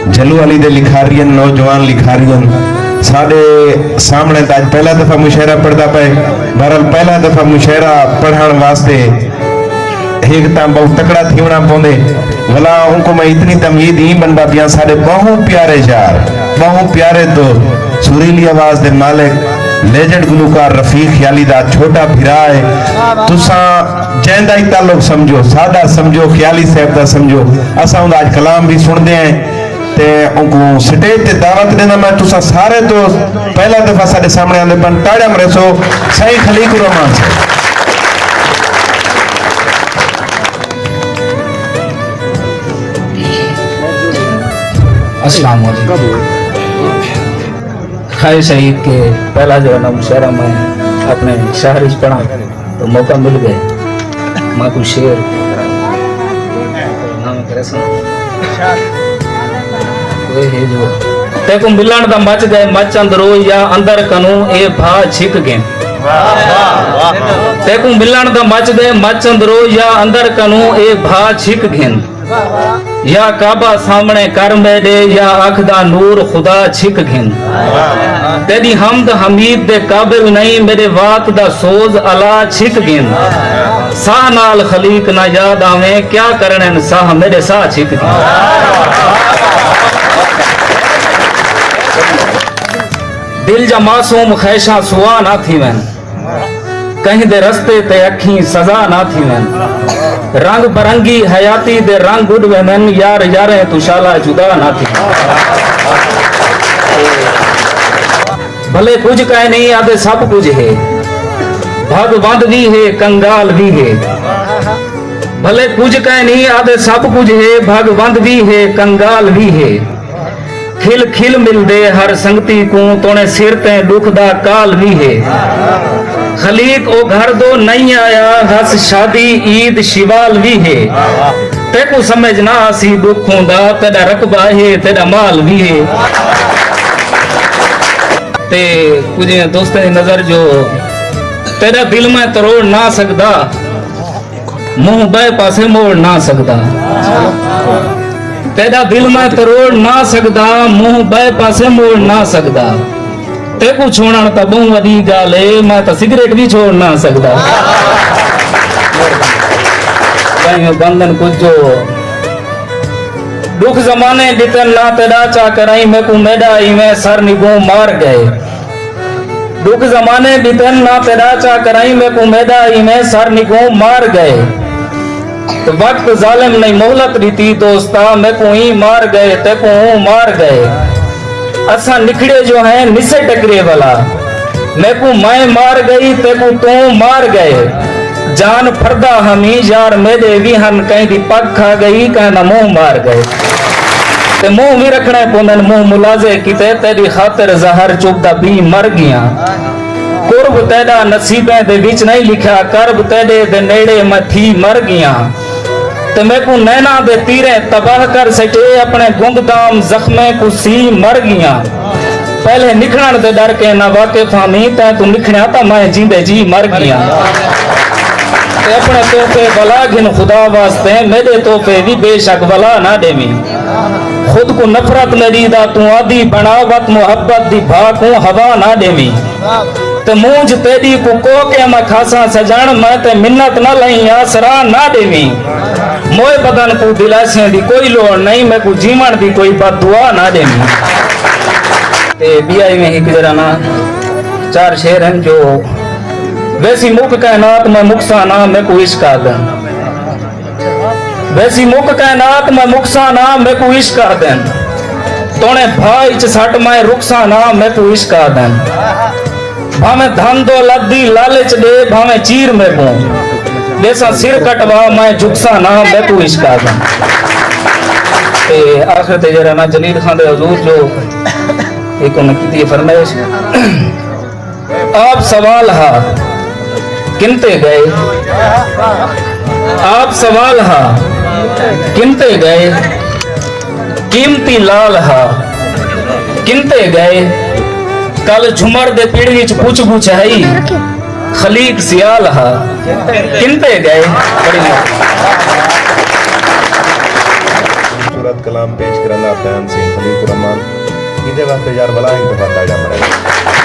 जलू वाली दे लिखारियन नौजवान लिखारियन साढ़े सामने आज पहला दफा मुशायरा पढ़ता पे। बहरहाल पहला दफा मुशायरा पढ़ाने वास्ते एक तां बहुत तकड़ा थीवना पौंदे भला उनको मैं इतनी तमीद ही बनवा दिया। साढ़े बहु प्यारे शार बहु प्यारे तो सुरीली आवाज दे मालिक लेजेंड गुलूकार रफीक ख्याली दा छोटा भिरा है। तुसा जैंदा ही ताल्लुक समझो, सादा समझो, ख्याली साहब दा समझो। असा उनका आज कलाम भी सुनते हैं ते उनको स्टेज ते दावत देना। मैं तुसा सारे तो पहला दफा साढ़े सामने आने पर ताड़ा मरे सो सही खलीकुर रहमान से। अस्सलाम वालेकुम। ख्वाहिश है कि पहला जो है ना मुशायरा में अपने शहर पढ़ा तो मौका मिल गया। मैं कुछ शेर है जो तेको मिलन दा मच गए मच अंदरो या अंदर कनु ए भा छिक गए। तेको मिलन दा मच गए मच अंदरो या अंदर कनु ए भा छिक गए। या काबा सामने कर मेरे या अख दा नूर खुदा छिक घिन। तेरी हमद हमीद दे काबिल नहीं मेरे वात दा सोज अला छिक घिन। साह नाल खलीक ना याद आवे क्या करने साह मेरे साह छिक घिन। दिल जा मासूम खैशा सुआ ना थी वैन कहीं दे रस्ते ते अखी सजा ना थी वैन। रंग बरंगी हयाती दे रंग उड़ वेन यार यारे तुशाला जुदा ना थी। भले कुछ कह नहीं आते सब कुछ है भगवंत भी है कंगाल भी है। भले कुछ कह नहीं आते सब कुछ है भगवंत भी है कंगाल भी है। खिल खिल मिल दे हर संगती को तोने सिर ते दुख दा काल भी है। खलीक ओ घर दो नहीं आया हस शादी ईद शिवाल भी है। तेको समझना आसी दुखों दा तेरा रकबा है तेरा माल भी है। ते कुछ दोस्तों की नजर जो तेरा दिल में तरोड़ ना सकदा मुंह बे पासे मोड़ ना सकदा। तेरा दिल में तरोड़ ना सकदा मुंह बे पासे मोड़ ना सकदा। तेको छोड़न तो बहु वडी गाल है मैं तो सिगरेट भी छोड़ ना सकदा। बंधन कुछ जो दुख जमाने दितन ना तेरा चा कराई मैं को मेडा इवें सर निगो मार गए। दुख जमाने दितन ना तेरा चा कराई मैं को मेडा इवें सर निगो मार गए। तो वक्त जालिम नहीं मोहलत रीति दोस्ता मैं को ही मार गए ते को मार गए। असा निखड़े जो है निसे टकरे वाला मैं को मैं मार गई ते को तू मार गए। जान फरदा हमी यार मेरे विहन कहीं दी पग खा गई कहना मुंह मार गए। ते मुंह भी रखना पोंदन मुंह मुलाजे किते तेरी खातिर जहर चुभदा भी मर गया। कुर्ब तेरा नसीबे दे विच नहीं लिखा करब तेरे दे नेड़े मैं थी मर गया। ते मैं को नैना दे तीरे तबाह कर सके अपने गुंगदाम जख्मे को सी मर गया। पहले निखड़न दे डर के ना वाकिफ हामी तै तू निखड़िया ता मैं जींदे जी मर गया। ते अपने तोहफे भला घिन खुदा वास्ते मेरे तोहफे भी बेशक भला ना देवी। खुद को नफरत मेरी दा तू आदि बनावत मोहब्बत दी भा को हवा ना देवी। ते मूंज तेरी को के मैं खासा सजण मैं ते मिन्नत न लई आसरा ना देवी। मोए बदन को दिलासे दी कोई लोड़ नहीं मैं को जीवन दी कोई बददुआ ना देवी। ते बीआई में एक जरा ना चार शेर हैं जो वैसी मुख कायनात में मुखसाना मैं को इश्क आदन। वैसी मुख कायनात में मुखसाना मैं को इश्क आदन। तोने भाई च सट मैं रुखसाना मैं को इश्क आदन। भावे धन दौलत दी लालच दे भावे चीर में को जैसा सिर कटवा मैं झुकसा ना मैं को इश्क आदन। ते आखिर ते जरा ना जलील खान दे हुजूर जो एक उन्हें की फरमाइश आप सवाल हा किनते गए। आप सवाल हा किनते गए कीमती लाल हा किनते गए। कल झुमर दे पीड़ विच पूछ पूछ है खलीक सियाल हा किनते गए। खूबसूरत कलाम पेश करना बयान सिंह खलीकुर रहमान इहदे वास्ते यार बला एक दफा ताड़ा मरा